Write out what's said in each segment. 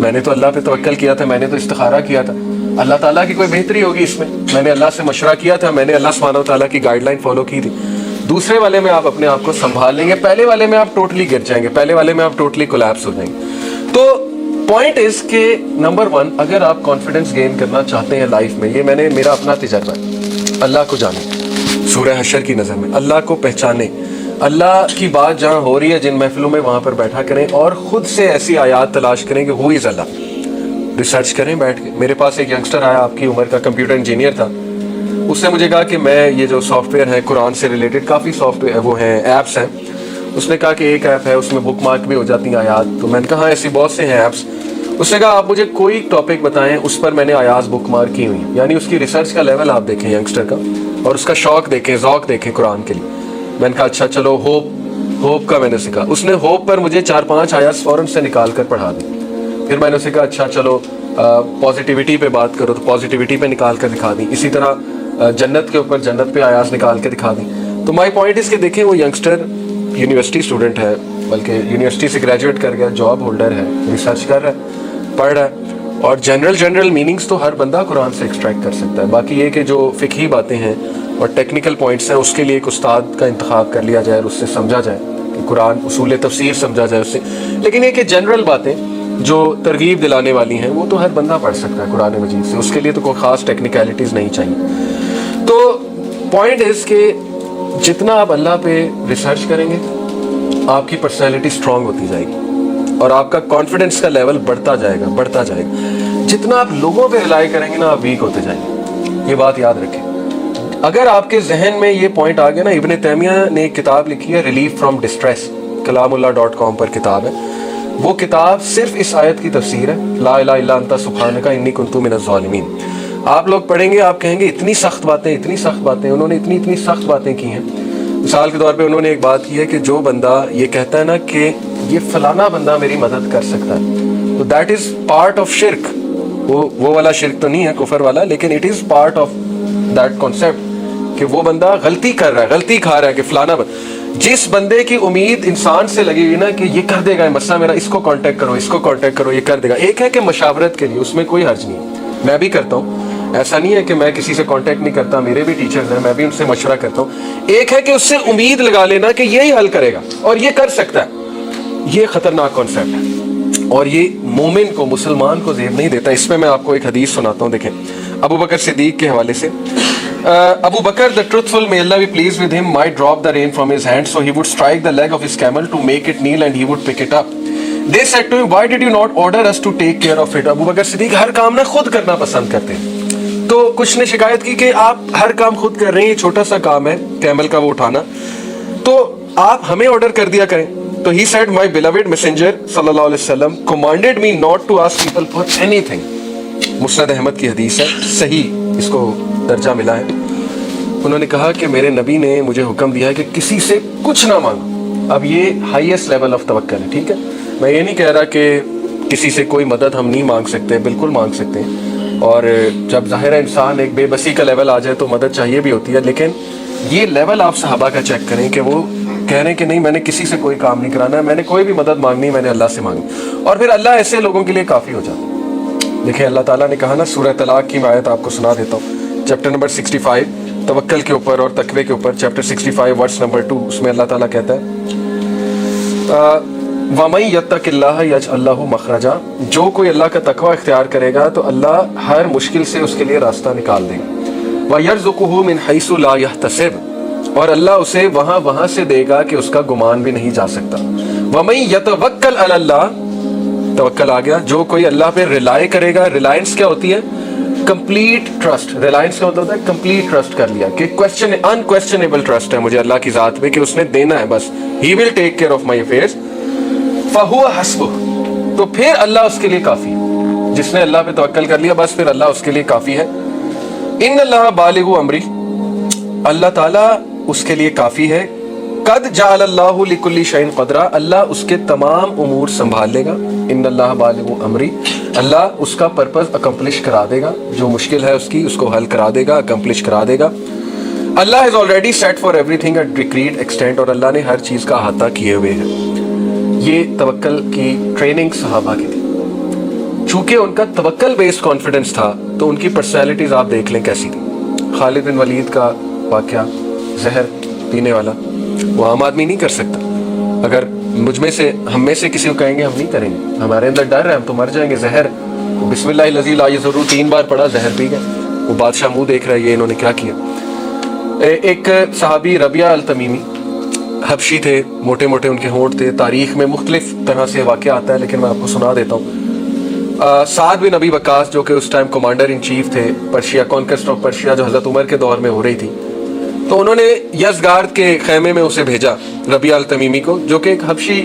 میں نے تو اللہ پہ توکل کیا تھا, میں نے تو استخارہ کیا تھا, اللہ تعالیٰ کی کوئی بہتری ہوگی اس میں نے اللہ سے مشورہ کیا تھا, میں نے اللہ سبحانہ و تعالیٰ کی گائیڈ لائن فالو کی تھی. دوسرے والے میں آپ اپنے آپ کو سنبھال لیں گے, پہلے والے میں آپ ٹوٹلی گر جائیں گے, پہلے والے میں آپ ٹوٹلی کولیپس ہو جائیں گے. تو پوائنٹ از کہ نمبر 1, اگر آپ کانفیڈنس گین کرنا چاہتے ہیں لائف میں, یہ میرا اپنا تجربہ ہے, اللہ کو جانیں, سورہ حشر کی نظر میں اللہ کو پہچانیں, اللہ کی بات جہاں ہو رہی ہے جن محفلوں میں وہاں پر بیٹھا کریں, اور خود سے ایسی آیات تلاش کریں کہ ہو از اللہ, ریسرچ کریں بیٹھ کے. میرے پاس ایک ینگسٹر آیا آپ کی عمر کا, کمپیوٹر انجینئر تھا. اس نے مجھے کہا کہ میں یہ جو سافٹ ویئر ہے قرآن سے ریلیٹڈ کافی سافٹ ویئر وہ ہیں ایپس ہیں, اس نے کہا کہ ایک ایپ ہے اس میں بک مارک بھی ہو جاتی ہیں آیات. تو میں نے کہا ایسی بہت سے ہیں ایپس. اس نے کہا آپ مجھے کوئی ٹاپک بتائیں اس پر میں نے آیات بک مارک کی ہوئی. یعنی اس کی ریسرچ کا لیول آپ دیکھیں ینگسٹر کا, اور اس کا شوق دیکھیں, ذوق دیکھیں قرآن کے لیے. میں نے کہا اچھا چلو ہوپ کا میں نے سکھا. اس نے ہوپ پر مجھے 4-5 آیات فوراً سے نکال کر پڑھا دی. پھر میں نے اسے کہا اچھا چلو پازیٹیوٹی پہ بات کرو, تو پازیٹیوٹی پہ نکال کر دکھا دی. اسی طرح جنت کے اوپر جنت پہ آیات نکال کے دکھا دی. تو مائی پوائنٹ اس کہ دیکھیں وہ ینگسٹر یونیورسٹی اسٹوڈنٹ ہے, بلکہ یونیورسٹی سے گریجویٹ کر گیا, جاب ہولڈر ہے, ریسرچ کر رہا ہے, پڑھ رہا ہے, اور جنرل میننگز تو ہر بندہ قرآن سے ایکسٹریکٹ کر سکتا ہے. باقی یہ کہ جو فقہی باتیں ہیں اور ٹیکنیکل پوائنٹس ہیں اس کے لیے ایک استاد کا انتخاب کر لیا جائے اور اس سے سمجھا جائے کہ قرآن اصول تفسیر سمجھا جائے اس سے. لیکن یہ کہ جنرل باتیں جو ترغیب دلانے والی ہیں وہ تو ہر بندہ پڑھ سکتا ہے قرآن مجید سے, اس کے لیے تو کوئی خاص ٹیکنیکلٹیز نہیں چاہیے. تو پوائنٹ از کہ جتنا آپ اللہ پہ ریسرچ کریں گے آپ کی پرسنالٹی اسٹرانگ ہوتی جائے گی اور آپ کا کانفیڈنس کا لیول بڑھتا جائے گا. جتنا آپ لوگوں پہ ریلائی کریں گے نا آپ ویک ہوتے جائیں گے. یہ بات یاد رکھیں. اگر آپ کے ذہن میں یہ پوائنٹ آ گیا نا, ابن تیمیہ نے ایک کتاب لکھی ہے ریلیف فرام ڈسٹریس, kalamullah.com پر کتاب ہے. وہ کتاب صرف اس آیت کی تفسیر ہے, لا الہ الا انت سبحانک انی کنت من الظالمین. آپ لوگ پڑھیں گے آپ کہیں گے اتنی سخت باتیں, انہوں نے اتنی سخت باتیں کی ہیں. مثال کے طور پہ انہوں نے ایک بات کی ہے کہ جو بندہ یہ کہتا ہے نا کہ یہ فلانا بندہ میری مدد کر سکتا ہے, تو دیٹ از پارٹ آف شرک. وہ والا شرک تو نہیں ہے کفر والا, لیکن it is part of that concept کہ وہ بندہ غلطی کر رہا ہے, غلطی کھا رہا ہے کہ فلانا جس بندے کی امید انسان سے لگی ہوئی نا کہ یہ کر دے گا مسئلہ میرا, اس کو کانٹیکٹ کرو یہ کر دے گا. ایک ہے کہ مشاورت کے لیے, اس میں کوئی حرج نہیں ہے, میں بھی کرتا ہوں, ایسا نہیں ہے کہ میں کسی سے کانٹیکٹ نہیں کرتا, میرے بھی ٹیچرز ہیں, میں بھی ان سے مشورہ کرتا ہوں. ایک ہے کہ اس سے امید لگا لینا کہ یہی حل کرے گا اور یہ کر سکتا ہے. یہ خطرناک کانسیپٹ ہے اور یہ مومن کو, مسلمان کو زیب نہیں دیتا. اس میں میں آپ کو ایک حدیث سناتا ہوں. دیکھیں ابو بکر صدیق کے حوالے سے, Abu Bakr the truthful, may Allah be pleased with him, might drop the rain from his hand, so he would strike the leg of his camel to make it kneel and he would pick it up. They said to him, why did you not order us to take care of it? Abu Bakr Siddiq ہر کام نہ خود کرنا پسند کرتے ہیں. تو کچھ نے شکایت کی کہ آپ ہر کام خود کر رہے ہیں, یہ چھوٹا سا کام ہے کیمل کا وہ اٹھانا, تو آپ ہمیں آرڈر کر دیا کریں. تو he said, my beloved messenger صلی اللہ علیہ وسلم commanded me not to ask people for anything. مسند احمد کی حدیث ہے, صحیح اس کو درجہ ملا ہے. انہوں نے کہا کہ میرے نبی نے مجھے حکم دیا ہے کہ کسی سے کچھ نہ مانگو. اب یہ ہائیسٹ لیول آف توکل ہے, ٹھیک ہے. میں یہ نہیں کہہ رہا کہ کسی سے کوئی مدد ہم نہیں مانگ سکتے, بالکل مانگ سکتے ہیں, اور جب ظاہر ہے انسان ایک بے بسی کا لیول آ جائے تو مدد چاہیے بھی ہوتی ہے. لیکن یہ لیول آپ صحابہ کا چیک کریں کہ وہ کہہ رہے ہیں کہ نہیں میں نے کسی سے کوئی کام نہیں کرانا ہے, میں نے کوئی بھی مدد مانگنی, میں نے اللہ سے مانگی, اور پھر اللہ ایسے لوگوں کے لیے کافی ہو جاتا ہے. دیکھیں اللہ تعالیٰ نے کہا نا, سورہ طلاق کی آیت آپ کو سنا دیتا ہوں, چیپٹر نمبر 65 توکل کے اوپر اور تقوی کے اوپر, چیپٹر 65 ورس نمبر 2. اس میں اللہ تعالیٰ کہتا ہے وَمَن يَتَّقِ اللَّهَ يَجْعَل لَّهُ مَخْرَجًا, جو کوئی اللہ کا تقوی اختیار کرے گا تو اللہ ہر مشکل سے اس کے لیے راستہ نکال دے گا. وَيَرْزُقُهُ مِنْ حَيْثُ لَا يَحْتَسِبُ, اور اللہ اسے وہاں سے دے گا کہ اس کا گمان بھی نہیں جا سکتا. وَمَن يَتَوَكَّلْ عَلَى اللَّهِ, توکل آ گیا, جو کوئی اللہ پہ ریلائی کرے گا. ریلائنس کیا ہوتی ہے؟ Complete trust. ریلائنس کا مطلب ہوتا ہے کمپلیٹ ٹرسٹ کر لیا, کہ انکویسچنیبل ٹرسٹ ہے مجھے اللہ کی ذات پہ کہ اس نے دینا ہے, بس ہی will take care of my affairs. فَهُوَ حَسْبُهُ, تو پھر اللہ اس کے لیے کافی ہے. جس نے اللہ پہ توکل کر لیا بس پھر اللہ اس کے لیے کافی ہے. ان اللہ بالغ امری, اللہ تعالیٰ اس کے لیے کافی ہے. قد جعل اللہ لکل شیء قدرا, اللہ اس کے تمام امور سنبھال لے گا. ان اللہ بالغ امری, اللہ اس کا پرپز اکمپلش کرا دے گا, جو مشکل ہے اس کی اس کو حل کرا دے گا, اکمپلش کرا دے گا. اللہ has already set for every thing at decreed extent, اور اللہ نے ہر چیز کا احاطہ کیے ہوئے ہے. یہ توکل کی ٹریننگ صحابہ کی تھی. چونکہ ان کا توکل بیسڈ کانفیڈنس تھا تو ان کی پرسنالٹیز آپ دیکھ لیں کیسی تھی. خالد بن ولید کا واقعہ, زہر پینے والا, وہ عام آدمی نہیں کر سکتا. اگر مجھ میں سے ہم میں سے کسی کو کہیں گے ہم نہیں کریں گے, ہمارے اندر ڈر ہے, ہم تو مر جائیں گے. زہر بسم اللہ الذی لا یضر 3 بار پڑھا, زہر پی گئے. وہ بادشاہ منہ دیکھ رہا ہے یہ انہوں نے کیا کیا. ایک صحابی ربیعہ التمیمی حبشی تھے, موٹے موٹے ان کے ہونٹ تھے. تاریخ میں مختلف طرح سے واقعہ آتا ہے لیکن میں آپ کو سنا دیتا ہوں. سعد بن ابی وقاص جو کہ اس ٹائم کمانڈر ان چیف تھے پرشیا, کانکسٹ آف پرشیا جو حضرت عمر کے دور میں ہو رہی تھی, تو انہوں نے یزگارد کے خیمے میں اسے بھیجا ربیعہ التمیمی کو, جو کہ ایک حبشی.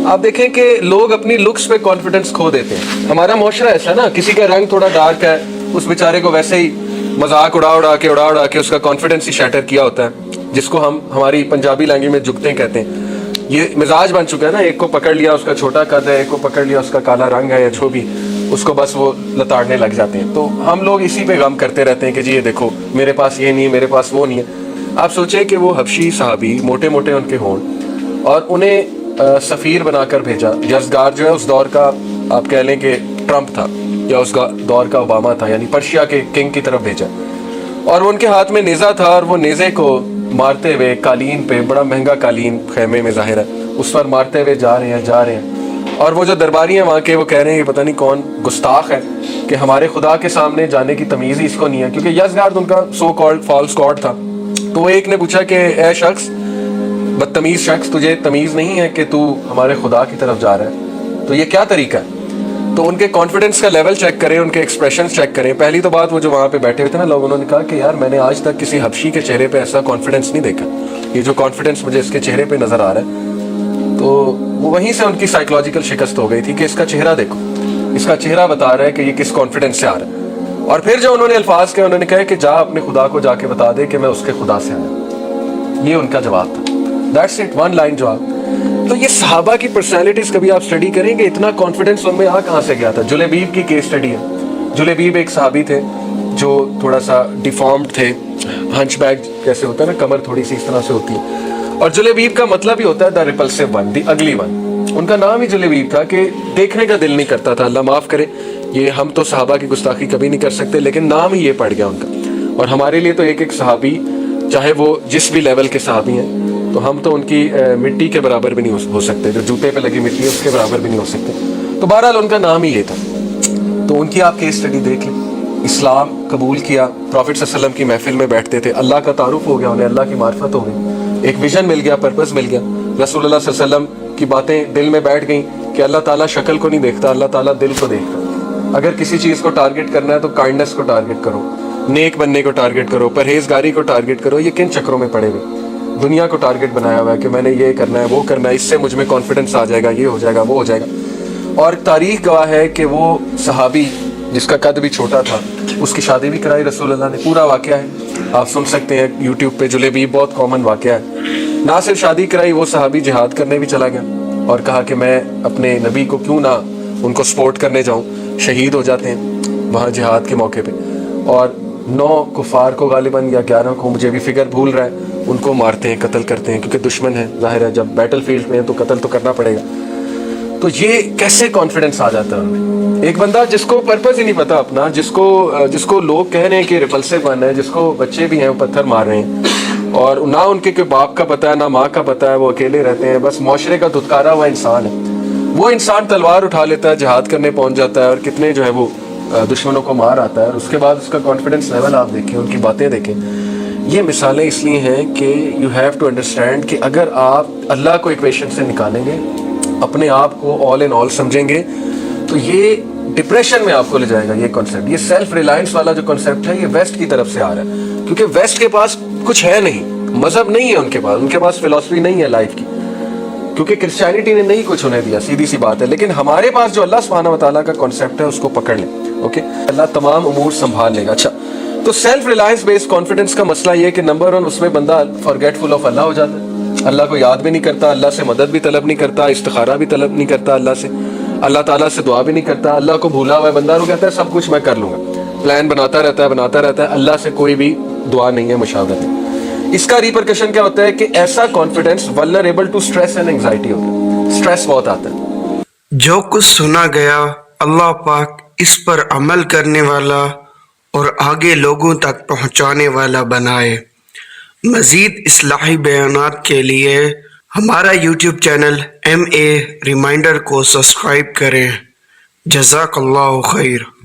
آپ دیکھیں کہ لوگ اپنی لکس پہ کانفیڈنس کھو دیتے ہیں. ہمارا معاشرہ ایسا نا, کسی کا رنگ تھوڑا ڈارک ہے, اس بیچارے کو ویسے ہی مذاق اڑا کے اس کا کانفیڈنس ہی شیٹر کیا ہوتا ہے, جس کو ہم ہماری پنجابی لینگویج میں جھکتے کہتے ہیں. یہ مزاج بن چکا ہے نا, ایک کو پکڑ لیا اس کا چھوٹا قد ہے, ایک کو پکڑ لیا اس کا کالا رنگ ہے یا جو بھی, اس کو بس وہ لتاڑنے لگ جاتے ہیں. تو ہم لوگ اسی پہ غم کرتے رہتے ہیں کہ جی یہ دیکھو میرے پاس یہ نہیں ہے, میرے پاس وہ نہیں ہے. آپ سوچیں کہ وہ حبشی صحابی موٹے موٹے ان کے ہون اور انہیں سفیر بنا کر بھیجا. یزگارد جو ہے اس دور کا آپ کہہ لیں کہ ٹرمپ تھا یا اس دور کا اوباما تھا, یعنی پرشیا کے کنگ کی طرف بھیجا. اور وہ ان کے ہاتھ میں نیزہ تھا اور وہ نیزے کو مارتے ہوئے قالین پہ, بڑا مہنگا قالین خیمے میں ظاہر ہے, اس پر مارتے ہوئے جا رہے ہیں. اور وہ جو درباری ہیں وہاں کے, وہ کہہ رہے ہیں کہ پتہ نہیں کون گستاخ ہے کہ ہمارے خدا کے سامنے جانے کی تمیز ہی اس کو نہیں ہے, کیونکہ یزگارد ان کا سو کالڈ فالس گاڈ تھا. تو وہ ایک نے پوچھا کہ اے شخص, بدتمیز شخص, تجھے تمیز نہیں ہے کہ تو ہمارے خدا کی طرف جا رہا ہے, تو یہ کیا طریقہ ہے. تو ان کے کانفیڈنس کا لیول چیک کریں, ان کے ایکسپریشنز چیک کریں. پہلی تو بات, وہ جو وہاں پہ بیٹھے ہوئے تھے نا لوگ, انہوں نے کہا کہ یار میں نے آج تک کسی حبشی کے چہرے پہ ایسا کانفیڈنس نہیں دیکھا, یہ جو کانفیڈنس مجھے اس کے چہرے پہ نظر آ رہا ہے. تو وہیں سے ان کی سائیکولوجیکل شکست ہو گئی تھی کہ اس کا چہرہ دیکھو, اس کا چہرہ بتا رہا ہے کہ یہ کس کانفیڈنس سے آ رہا ہے. اور پھر جو انہوں نے الفاظ کہے, انہوں نے کہا کہ جا اپنے خدا کو جا کے بتا دے کہ میں اس کے خدا سے آیا. یہ ان کا جواب تھا. دیٹس اٹ, 1 لائن جواب. تو یہ صحابہ کی پرسنالٹیز کبھی آپ سٹڈی کریں گے, اتنا کانفیڈنس ان میں کہاں سے گیا تھا. جلیبیب کی کیس سٹڈی ہے. جلیبیب ایک صحابی تھے جو تھوڑا سا ڈیفارمڈ تھے, ہنچ بیک جیسے ہوتا ہے نا, کمر تھوڑی سی اس طرح سے ہوتی ہے. اور جلیبیب کا مطلب ہی ہوتا ہے دا ریپلسو ون, دی اگلی ون. ان کا نام ہی جلیبیب تھا کہ دیکھنے کا دل نہیں کرتا تھا. اللہ معاف کرے, یہ ہم تو صحابہ کی گستاخی کبھی نہیں کر سکتے, لیکن نام ہی یہ پڑ گیا ان کا. اور ہمارے لیے تو ایک صحابی, چاہے وہ جس بھی لیول کے صحابی ہیں, تو ہم تو ان کی مٹی کے برابر بھی نہیں ہو سکتے, جو جوتے پہ لگی مٹی ہے اس کے برابر بھی نہیں ہو سکتے. تو بہرحال ان کا نام ہی یہ تھا. تو ان کی آپ کیس اسٹڈی دیکھ لیں. اسلام قبول کیا, پروفٹ صلی اللہ علیہ وسلم کی محفل میں بیٹھتے تھے, اللہ کا تعارف ہو گیا انہیں, اللہ کی معرفت ہو گئی, ایک ویژن مل گیا, پرپس مل گیا. رسول اللہ صلی اللہ علیہ وسلم کی باتیں دل میں بیٹھ گئیں کہ اللہ تعالیٰ شکل کو نہیں دیکھتا, اللہ تعالیٰ دل کو دیکھتا. اگر کسی چیز کو ٹارگٹ کرنا ہے تو کائنڈنس کو ٹارگٹ کرو, نیک بننے کو ٹارگٹ کرو, پرہیزگاری کو ٹارگٹ کرو. یہ کن چکروں میں پڑے ہوئے, دنیا کو ٹارگٹ بنایا ہوا ہے کہ میں نے یہ کرنا ہے, وہ کرنا ہے, اس سے مجھ میں کانفیڈنس آ جائے گا, یہ ہو جائے گا, وہ ہو جائے گا. اور تاریخ گواہ ہے کہ وہ صحابی جس کا قد بھی چھوٹا تھا, اس کی شادی بھی کرائی رسول اللہ نے. پورا واقعہ ہے, آپ سن سکتے ہیں یوٹیوب پہ. جلیبیب بہت کامن واقعہ ہے. نہ صرف شادی کرائی, وہ صحابی جہاد کرنے بھی چلا گیا اور کہا کہ میں اپنے نبی کو کیوں نہ ان کو سپورٹ کرنے جاؤں, شہید ہو جاتے ہیں وہاں جہاد کے موقع پہ. اور 9 کفار کو غالباً یا 11 کو, مجھے بھی فگر بھول رہا ہے, ان کو مارتے ہیں, قتل کرتے ہیں, کیونکہ دشمن ہے, ظاہر ہے جب بیٹل فیلڈ میں ہیں تو قتل تو کرنا پڑے گا. تو یہ کیسے کانفیڈنس آ جاتا ہے ان میں. ایک بندہ جس کو پرپز ہی نہیں پتا اپنا, جس کو لوگ کہہ رہے ہیں کہ ریپلسو ون ہے, جس کو بچے بھی ہیں وہ پتھر مار رہے ہیں, اور نہ ان کے کوئی باپ کا پتہ ہے نہ ماں کا پتہ ہے, وہ اکیلے رہتے ہیں, بس معاشرے کا دھتکارا ہوا انسان ہے. وہ انسان تلوار اٹھا لیتا ہے, جہاد کرنے پہنچ جاتا ہے, اور کتنے جو ہے وہ دشمنوں کو مار آتا ہے, اور اس کے بعد اس کا کانفیڈنس لیول آپ دیکھیں, ان کی باتیں دیکھیں. یہ مثالیں اس لیے ہیں کہ یو ہیو ٹو انڈرسٹینڈ کہ اگر آپ اللہ کو ایکویشن سے نکالیں گے, اپنے آپ کو آل ان آل سمجھیں گے, تو یہ ڈپریشن میں آپ کو لے جائے گا. یہ کانسیپٹ, یہ سیلف ریلائنس والا جو کانسیپٹ ہے, یہ ویسٹ کی طرف سے آ رہا ہے, کیونکہ ویسٹ کے پاس کچھ ہے نہیں, مذہب نہیں ہے ان کے پاس فلسفی نہیں ہے لائف کی, کیونکہ کرسچینٹی نے نہیں کچھ انہیں دیا, سیدھی سی بات ہے. لیکن ہمارے پاس جو اللہ سبحانہ و تعالیٰ کا کانسیپٹ ہے, اس کو پکڑ لیں. اوکے, اللہ تمام امور سنبھال لے گا. اچھا, تو سیلف ریلائنس بیسڈ کانفیڈنس کا مسئلہ یہ کہ نمبر 1, اس میں بندہ فارگیٹفل آف اللہ ہو جاتا ہے, اللہ کو یاد بھی نہیں کرتا, اللہ سے مدد بھی طلب نہیں کرتا, استخارہ بھی طلب نہیں کرتا اللہ سے, اللہ تعالیٰ سے دعا بھی نہیں کرتا, اللہ کو بھولا ہوا ہے بندہ, وہ کہتا ہے سب کچھ میں کر لوں گا, پلان بناتا رہتا ہے, اللہ سے کوئی بھی دعا نہیں ہے, مشاورت ہے. اس کا ریپرکشن کیا ہوتا ہے کہ ایسا confidence vulnerable to stress and anxiety ہوتا ہے, سٹریس بہت آتا ہے. جو کچھ سنا گیا اللہ پاک اس پر عمل کرنے والا اور آگے لوگوں تک پہنچانے والا بنائے۔ مزید اصلاحی بیانات کے لیے ہمارا یوٹیوب چینل MA ریمائنڈر کو سبسکرائب کریں۔ جزاک اللہ خیر۔